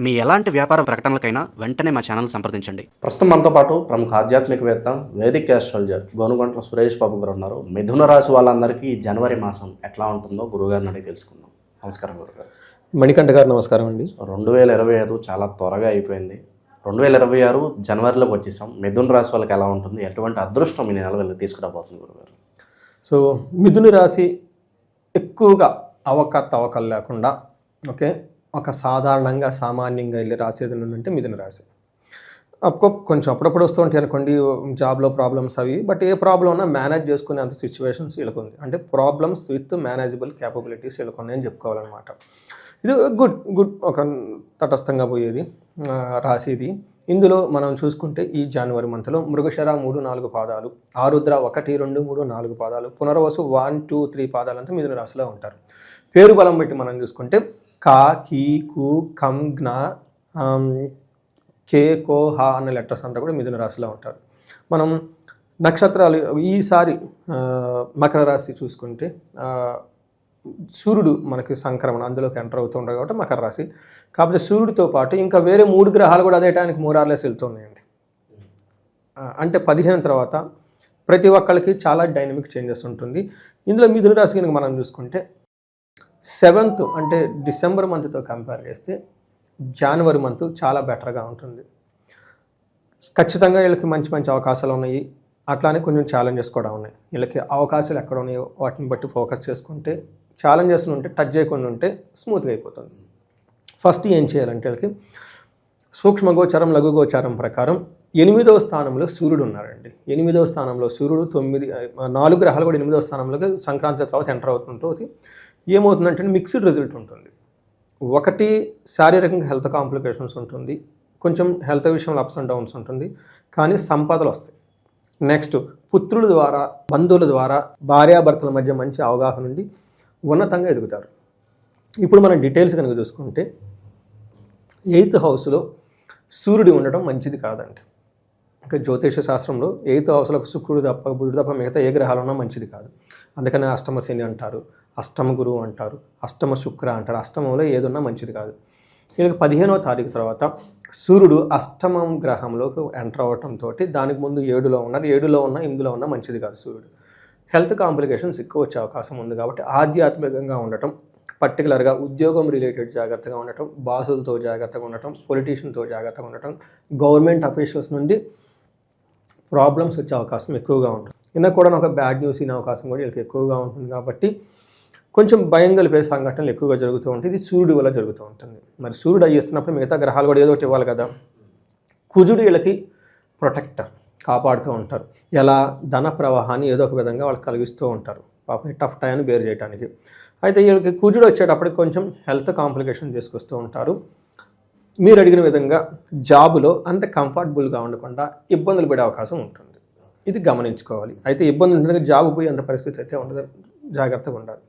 మీ ఎలాంటి వ్యాపార ప్రకటనలకైనా వెంటనే మా ఛానల్ సంప్రదించండి. ప్రస్తుతం మనతో పాటు ప్రముఖ ఆధ్యాత్మికవేత్త వేదిక్ ఆస్ట్రాలజర్ గోనుగంట్ల సురేష్ బాబు గారు ఉన్నారు. మిథున రాశి వాళ్ళందరికీ ఈ జనవరి మాసం ఎట్లా ఉంటుందో గురువుగారిని అడిగి తెలుసుకుందాం. నమస్కారం గురుగారు. మణికంఠ గారు నమస్కారం అండి. 2025 చాలా త్వరగా అయిపోయింది. 2026 జనవరిలోకి వచ్చేసాం. మిథున రాశి వాళ్ళకి ఎలా ఉంటుంది, ఎటువంటి అదృష్టం ఈ నెల వెళ్ళి తీసుకురాబోతుంది గురుగారు? సో మిథున రాశి ఎక్కువగా అవకతవకలు లేకుండా ఒక సాధారణంగా సామాన్యంగా వెళ్ళి రాసేది ఏంటంటే మిథున రాశి. కొంచెం అప్పుడప్పుడు వస్తూ ఉంటాయి అనుకోండి జాబ్లో ప్రాబ్లమ్స్ అవి, బట్ ఏ ప్రాబ్లం ఉన్నా మేనేజ్ చేసుకునే అంత సిచ్యువేషన్స్ వీళ్ళకు ఉంది. అంటే ప్రాబ్లమ్స్ విత్ మేనేజబుల్ క్యాపబిలిటీస్ వీళ్ళకు ఉన్నాయని చెప్పుకోవాలన్నమాట. ఇది గుడ్ ఒక తటస్థంగా పోయేది రాశి ఇది. ఇందులో మనం చూసుకుంటే ఈ జనవరి మంత్లో మృగశిర 3-4 పాదాలు, ఆరుద్ర 1, 2, 3, 4 పాదాలు, పునర్వసు 1, 2, 3 పాదాలు అంతా మిథున రాశిలో ఉంటారు. పేరు బలం బట్టి మనం చూసుకుంటే కా, కీ, కు, కం, జ్ఞ, కే, కో, హా అన్న లెటర్స్ అంతా కూడా మిథున రాశిలో ఉంటారు. మనం నక్షత్రాలు ఈసారి మకర రాశి చూసుకుంటే సూర్యుడు మనకి సంక్రమణ అందులోకి ఎంటర్ అవుతుంటారు కాబట్టి మకర రాశి. కాకపోతే సూర్యుడితో పాటు ఇంకా వేరే 3 గ్రహాలు కూడా అదే టైంకి మూరార్లేసి వెళ్తున్నాయండి. అంటే 15 తర్వాత ప్రతి ఒక్కరికి చాలా డైనమిక్ చేంజెస్ ఉంటుంది. ఇందులో మిథున రాశి కనుక మనం చూసుకుంటే 7th అంటే డిసెంబర్ మంత్తో కంపేర్ చేస్తే జనవరి మంత్ చాలా బెటర్గా ఉంటుంది. ఖచ్చితంగా వీళ్ళకి మంచి మంచి అవకాశాలు ఉన్నాయి, అట్లానే కొంచెం ఛాలెంజెస్ కూడా ఉన్నాయి. వీళ్ళకి అవకాశాలు ఎక్కడ ఉన్నాయో వాటిని బట్టి ఫోకస్ చేసుకుంటే, ఛాలెంజెస్ ఉంటే టచ్ చేయకుండా ఉంటే స్మూత్గా అయిపోతుంది. ఫస్ట్ ఏం చేయాలంటే వీళ్ళకి సూక్ష్మగోచారం లఘుగోచారం ప్రకారం 8వ స్థానంలో సూర్యుడు ఉన్నారండి. 8వ స్థానంలో సూర్యుడు 4 గ్రహాలు కూడా 8వ స్థానంలోకి సంక్రాంతి తర్వాత ఎంటర్ అవుతుంటుంది. ఏమవుతుందంటే మిక్స్డ్ రిజల్ట్ ఉంటుంది. ఒకటి శారీరకంగా హెల్త్ కాంప్లికేషన్స్ ఉంటుంది, కొంచెం హెల్త్ విషయంలో అప్స్ అండ్ డౌన్స్ ఉంటుంది, కానీ సంపదలు వస్తాయి. నెక్స్ట్ పుత్రుల ద్వారా, బంధువుల ద్వారా, భార్యాభర్తల మధ్య మంచి అవగాహన ఉండి ఉన్నతంగా ఎదుగుతారు. ఇప్పుడు మనం డీటెయిల్స్ కనుక చూసుకుంటే 8th హౌస్లో సూర్యుడు ఉండడం మంచిది కాదండి. ఇంకా జ్యోతిష శాస్త్రంలో 8th హౌస్లో శుక్రుడు తప్ప బుధుడు తప్ప మిగతా ఏ గ్రహాలు ఉన్నా మంచిది కాదు. అందుకనే అష్టమ శని అంటారు, అష్టమ గురువు అంటారు, అష్టమ శుక్ర అంటారు. అష్టమంలో ఏదున్నా మంచిది కాదు. వీళ్ళకి 15వ తారీఖు తర్వాత సూర్యుడు అష్టమం గ్రహంలోకి ఎంటర్ అవ్వడంతో దానికి ముందు 7లో ఉన్నారు. 7లో ఉన్న 8లో ఉన్న మంచిది కాదు సూర్యుడు. హెల్త్ కాంప్లికేషన్స్ ఎక్కువ వచ్చే అవకాశం ఉంది. కాబట్టి ఆధ్యాత్మికంగా ఉండటం, పర్టికులర్గా ఉద్యోగం రిలేటెడ్ జాగ్రత్తగా ఉండటం, బాసులతో జాగ్రత్తగా ఉండటం, పొలిటీషియన్తో జాగ్రత్తగా ఉండటం, గవర్నమెంట్ అఫీషియల్స్ నుండి ప్రాబ్లమ్స్ వచ్చే అవకాశం ఎక్కువగా ఉంటుంది. నిన్న కూడా ఒక బ్యాడ్ న్యూస్ ఇనే అవకాశం కూడా వీళ్ళకి ఎక్కువగా ఉంటుంది. కాబట్టి కొంచెం భయం కలిపే సంఘటనలు ఎక్కువగా జరుగుతూ ఉంటాయి. ఇది సూర్యుడు వల్ల జరుగుతూ ఉంటుంది. మరి సూర్యుడు అయ్యేస్తున్నప్పుడు మిగతా గ్రహాలు కూడా ఏదో ఒకటి ఇవ్వాలి కదా. కుజుడు వీళ్ళకి ప్రొటెక్టర్, కాపాడుతూ ఉంటారు. ఎలా ధన ప్రవాహాన్ని ఏదో ఒక విధంగా వాళ్ళకి కలిగిస్తూ ఉంటారు పాపం టఫ్ టైంని బేర్ చేయడానికి. అయితే వీళ్ళకి కుజుడు వచ్చేటప్పటికి కొంచెం హెల్త్ కాంప్లికేషన్ తీసుకొస్తూ ఉంటారు. మీరు అడిగిన విధంగా జాబులో అంత కంఫర్టబుల్గా ఉండకుండా ఇబ్బందులు పడే అవకాశం ఉంటుంది. ఇది గమనించుకోవాలి. అయితే ఇబ్బందులు ఎందుకంటే జాబ్ పోయి అంత పరిస్థితి అయితే ఉండదు, జాగ్రత్తగా ఉండాలి.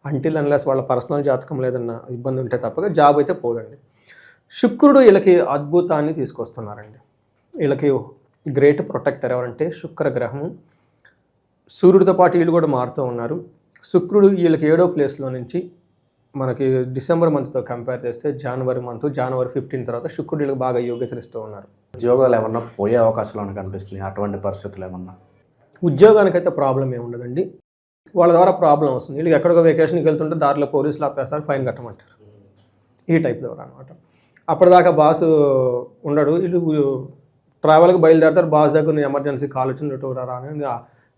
అంటిల్ అన్లెస్ వాళ్ళ పర్సనల్ జాతకం లేదన్న ఇబ్బంది ఉంటే తప్పగా జాబ్ అయితే పోదండి. శుక్రుడు వీళ్ళకి అద్భుతాన్ని తీసుకొస్తున్నారండి. వీళ్ళకి గ్రేట్ ప్రొటెక్టర్ ఎవరంటే శుక్ర గ్రహము. సూర్యుడితో పాటు వీళ్ళు కూడా మారుతూ ఉన్నారు. శుక్రుడు వీళ్ళకి 7వ ప్లేస్లో నుంచి మనకి డిసెంబర్ మంత్తో కంపేర్ చేస్తే జనవరి 15 తర్వాత శుక్రుడు వీళ్ళకి బాగా యోగ్యతలు ఇస్తూ ఉన్నారు. ఉద్యోగాలు ఏమన్నా పోయే అవకాశాలు మనకు కనిపిస్తున్నాయి, అటువంటి పరిస్థితులు ఏమన్నా? ఉద్యోగానికైతే ప్రాబ్లం ఏముండదండి. వాళ్ళ ద్వారా ప్రాబ్లం వస్తుంది. వీళ్ళకి ఎక్కడికో వెకేషన్కి వెళ్తుంటే దారిలో పోలీసులు ఆపేస్తారు, ఫైన్ కట్టమంటారు. ఈ టైప్ ద్వారా అనమాట. అప్పటిదాకా బాసు ఉండడు, వీళ్ళు ట్రావెల్కి బయలుదేరతారు. బాస్ దగ్గర ఎమర్జెన్సీ కాల్ వచ్చినట్టు రాని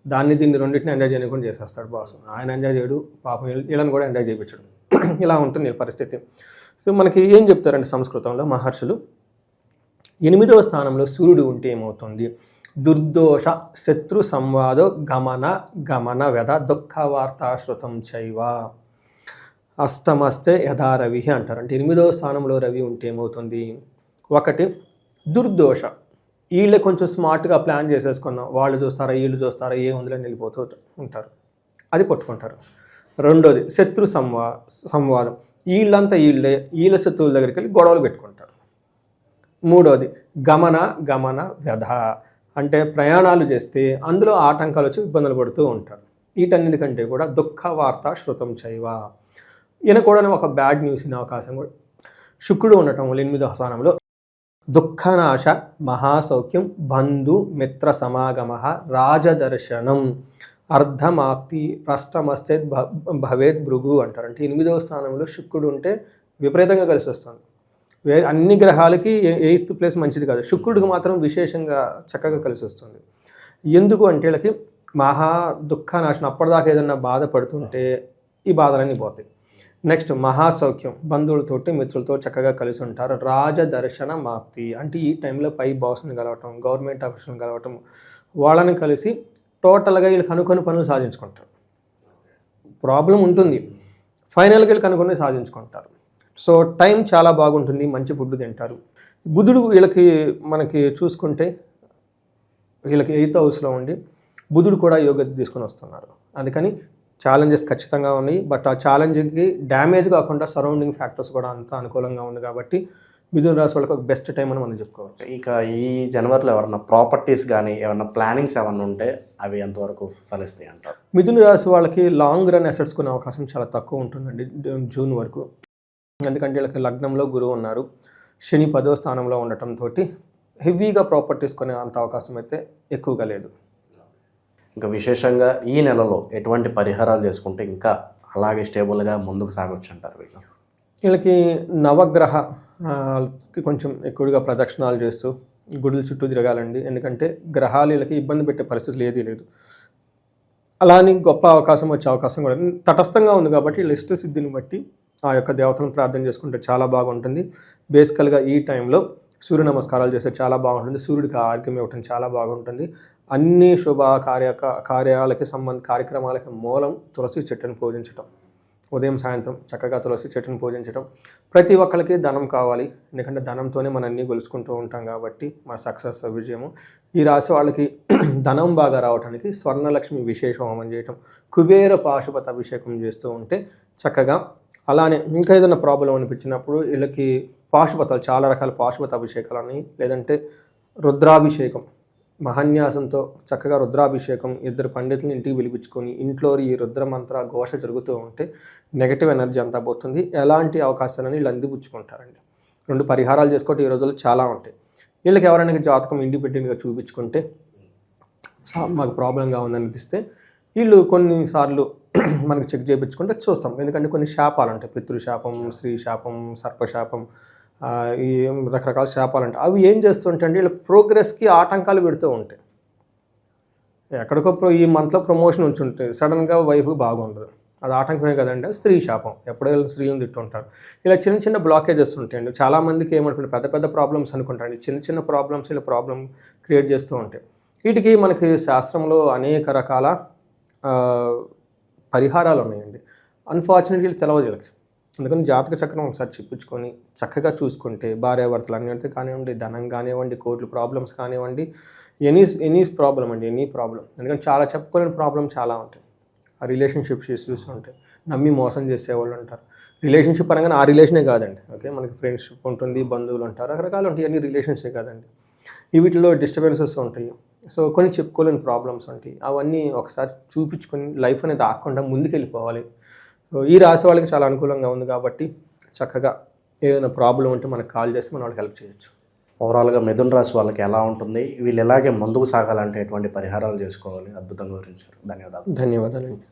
దాన్ని దీన్ని రెండింటిని ఎంజాయ్ చేయకుండా చేసేస్తాడు బాసు. ఆయన ఎంజాయ్ చేయడు, పాపం వీళ్ళని కూడా ఎంజాయ్ చేయించడు. ఇలా ఉంటుంది పరిస్థితి. సో మనకి ఏం చెప్తారంటే సంస్కృతంలో మహర్షులు 8వ స్థానంలో సూర్యుడు ఉంటే ఏమవుతుంది? దుర్దోష శత్రు సంవాదో గమన వ్యధ దుఃఖ వార్తాశ్రుతం చైవ అష్టమస్తే యథా రవి అంటారు. అంటే 8వ స్థానంలో రవి ఉంటే ఏమవుతుంది? ఒకటి దుర్దోష, వీళ్ళే కొంచెం స్మార్ట్గా ప్లాన్ చేసేసుకున్నాం, వాళ్ళు చూస్తారా వీళ్ళు చూస్తారా ఏ ఉందిలో వెళ్ళిపోతూ ఉంటారు, అది పట్టుకుంటారు. రెండోది శత్రు సంవాదం, వీళ్ళంతా వీళ్ళ శత్రువుల దగ్గరికి వెళ్ళి గొడవలు పెట్టుకుంటారు. మూడోది గమన వ్యధ, అంటే ప్రయాణాలు చేస్తే అందులో ఆటంకాలు వచ్చి ఇబ్బందులు పడుతూ ఉంటారు. వీటన్నిటికంటే కూడా దుఃఖ వార్త శృతం చైవ, ఈయన కూడా ఒక బ్యాడ్ న్యూస్ ఇనే అవకాశం కూడా శుక్రుడు ఉండటం వల్ల 8వ స్థానంలో దుఃఖనాశ, మహాసౌఖ్యం, బంధు మిత్ర సమాగమ, రాజదర్శనం, అర్ధమాప్తి, అష్టమస్తే భవేద్ భృగు అంటారు. అంటే 8వ స్థానంలో శుక్రుడు ఉంటే విపరీతంగా కలిసి వస్తుంది. అన్ని గ్రహాలకి 8th ప్లేస్ మంచిది కాదు, శుక్రుడికి మాత్రం విశేషంగా చక్కగా కలిసి వస్తుంది. ఎందుకు అంటే వీళ్ళకి మహా దుఃఖనాశనం, అప్పటిదాకా ఏదన్నా బాధపడుతుంటే ఈ బాధలన్నీ పోతాయి. నెక్స్ట్ మహాసౌఖ్యం, బంధువులతోటి మిత్రులతో చక్కగా కలిసి ఉంటారు. రాజదర్శన మాప్తి అంటే ఈ టైంలో పై బాస్ని కలవటం, గవర్నమెంట్ ఆఫీసులను కలవటం, వాళ్ళని కలిసి టోటల్గా వీళ్ళకి అనుకుని పనులు సాధించుకుంటారు. ప్రాబ్లం ఉంటుంది, ఫైనల్గా వీళ్ళకి అనుకుని సాధించుకుంటారు. సో టైం చాలా బాగుంటుంది, మంచి ఫుడ్ తింటారు. బుధుడు వీళ్ళకి మనకి చూసుకుంటే వీళ్ళకి 8th హౌస్లో ఉండి బుధుడు కూడా యోగ్యత తీసుకొని వస్తున్నారు. అందుకని ఛాలెంజెస్ ఖచ్చితంగా ఉన్నాయి. బట్ ఆ ఛాలెంజ్కి డ్యామేజ్ కాకుండా సరౌండింగ్ ఫ్యాక్టర్స్ కూడా అంత అనుకూలంగా ఉంది కాబట్టి మిథున రాశి వాళ్ళకి ఒక బెస్ట్ టైం అని మనం చెప్పుకోవచ్చు. ఇక ఈ జనవరిలో ఎవరన్నా ప్రాపర్టీస్ కానీ ఏమన్నా ప్లానింగ్స్ ఏమన్నా ఉంటే అవి ఎంతవరకు ఫలిస్తాయి అంటారు? మిథున రాశి వాళ్ళకి లాంగ్ రన్ అసెట్స్ కొనే అవకాశం చాలా తక్కువ ఉంటుందండి జూన్ వరకు. ఎందుకంటే వీళ్ళకి లగ్నంలో గురువు ఉన్నారు, శని 10వ స్థానంలో ఉండటంతో హెవీగా ప్రాపర్టీస్ కొనే అంత అవకాశం అయితే ఎక్కువగా లేదు. ఇంకా విశేషంగా ఈ నెలలో ఎటువంటి పరిహారాలు చేసుకుంటే ఇంకా అలాగే స్టేబుల్గా ముందుకు సాగొచ్చు అంటారు? వీళ్ళకి నవగ్రహకి కొంచెం ఎక్కువగా ప్రదక్షిణాలు చేస్తూ గుడుల చుట్టూ తిరగాలండి. ఎందుకంటే గ్రహాలు వీళ్ళకి ఇబ్బంది పెట్టే పరిస్థితులు ఏదీ లేదు. అలానే గొప్ప అవకాశం వచ్చే అవకాశం కూడా తటస్థంగా ఉంది కాబట్టి వీళ్ళ ఇష్ట సిద్ధిని బట్టి ఆ యొక్క దేవతలను ప్రార్థన చేసుకుంటే చాలా బాగుంటుంది. బేసికల్గా ఈ టైంలో సూర్య నమస్కారాలు చేస్తే చాలా బాగుంటుంది. సూర్యుడికి ఆర్గ్యం ఇవ్వటం చాలా బాగుంటుంది. అన్ని శుభ కార్యక్రమాలకి మూలం తులసి చెట్టును పూజించటం. ఉదయం సాయంత్రం చక్కగా తులసి చెట్టును పూజించటం. ప్రతి ఒక్కరికి ధనం కావాలి, ఎందుకంటే ధనంతోనే మనం అన్నీ గెలుచుకుంటూ ఉంటాం కాబట్టి మన సక్సెస్ విజయము. ఈ రాశి వాళ్ళకి ధనం బాగా రావడానికి స్వర్ణలక్ష్మి విశేష హోమం చేయటం, కుబేర పాశుపత అభిషేకం చేస్తూ ఉంటే చక్కగా. అలానే ఇంకా ఏదైనా ప్రాబ్లం అనిపించినప్పుడు వీళ్ళకి పాశుపతాలు, చాలా రకాల పాశుపత అభిషేకాలని, లేదంటే రుద్రాభిషేకం, మహాన్యాసంతో చక్కగా రుద్రాభిషేకం 2 పండితులను ఇంటికి పిలిపించుకొని ఇంట్లో ఈ రుద్రమంత్ర ఘోష జరుగుతూ ఉంటే నెగటివ్ ఎనర్జీ అంతా పోతుంది. ఎలాంటి అవకాశాలని వీళ్ళు అందిపుచ్చుకుంటారండి. 2 పరిహారాలు చేసుకోవటం ఈ రోజుల్లో చాలా ఉంటాయి. వీళ్ళకి ఎవరైనా జాతకం ఇండిపెండెంట్గా చూపించుకుంటే మాకు ప్రాబ్లంగా ఉందనిపిస్తే వీళ్ళు కొన్నిసార్లు మనకు చెక్ చేయించుకుంటే చూస్తాం. ఎందుకంటే కొన్ని శాపాలు ఉంటాయి, పితృశాపం, స్త్రీ శాపం, సర్పశాపం, ఈ రకరకాల శాపాలు ఉంటాయి. అవి ఏం చేస్తుంటే అంటే వీళ్ళ ప్రోగ్రెస్కి ఆటంకాలు పెడుతూ ఉంటాయి. ఎక్కడికో ఈ మంత్లో ప్రమోషన్ ఉంచుంటాయి, సడన్గా వైఫ్ బాగుండదు, అది ఆటంకమే కదండి, స్త్రీ శాపం. ఎప్పుడైనా స్త్రీలను తిట్టుంటారు. ఇలా చిన్న చిన్న బ్లాకేజెస్ ఉంటాయండి. చాలామందికి ఏమనుకుంటే పెద్ద పెద్ద ప్రాబ్లమ్స్ అనుకుంటారండి, చిన్న చిన్న ప్రాబ్లమ్స్ ఇలా ప్రాబ్లం క్రియేట్ చేస్తూ ఉంటాయి. వీటికి మనకి శాస్త్రంలో అనేక రకాల పరిహారాలు ఉన్నాయండి. అన్ఫార్చునేట్లీ తెలవదు వీళ్ళకి. అందుకని జాతక చక్రం ఒకసారి చెప్పించుకొని చక్కగా చూసుకుంటే భార్యాభర్తలు అన్నీ కానివ్వండి, ధనం కానివ్వండి, కోర్టు ప్రాబ్లమ్స్ కానివ్వండి, ఎనీ ప్రాబ్లం అండి, ఎనీ ప్రాబ్లం. ఎందుకంటే చాలా చెప్పుకోలేని ప్రాబ్లం చాలా ఉంటాయి. ఆ రిలేషన్షిప్స్ ఇష్యూస్ ఉంటాయి, నమ్మి మోసం చేసేవాళ్ళు ఉంటారు. రిలేషన్షిప్ అనగానే ఆ రిలేషనే కాదండి, ఓకే, మనకి ఫ్రెండ్షిప్ ఉంటుంది, బంధువులు ఉంటారు, రకరకాలు ఉంటాయి. అన్ని రిలేషన్షిప్ కాదండి, వీటిలో డిస్టర్బెన్సెస్ ఉంటాయి. సో కొన్ని చెప్పుకోలేని ప్రాబ్లమ్స్ ఉంటాయి. అవన్నీ ఒకసారి చూపించుకొని లైఫ్ అనేది ఆకుండా ముందుకెళ్ళిపోవాలి. ఈ రాశి వాళ్ళకి చాలా అనుకూలంగా ఉంది కాబట్టి చక్కగా ఏదైనా ప్రాబ్లం ఉంటే మనకు కాల్ చేసి మనం వాళ్ళకి హెల్ప్ చేయొచ్చు. ఓవరాల్గా మిథున రాశి వాళ్ళకి ఎలా ఉంటుంది, వీళ్ళు ఎలాగే ముందుకు సాగాలంటే ఎటువంటి పరిహారాలు చేసుకోవాలి, అద్భుతంగా వివరించారు. ధన్యవాదాలు. ధన్యవాదాలండి.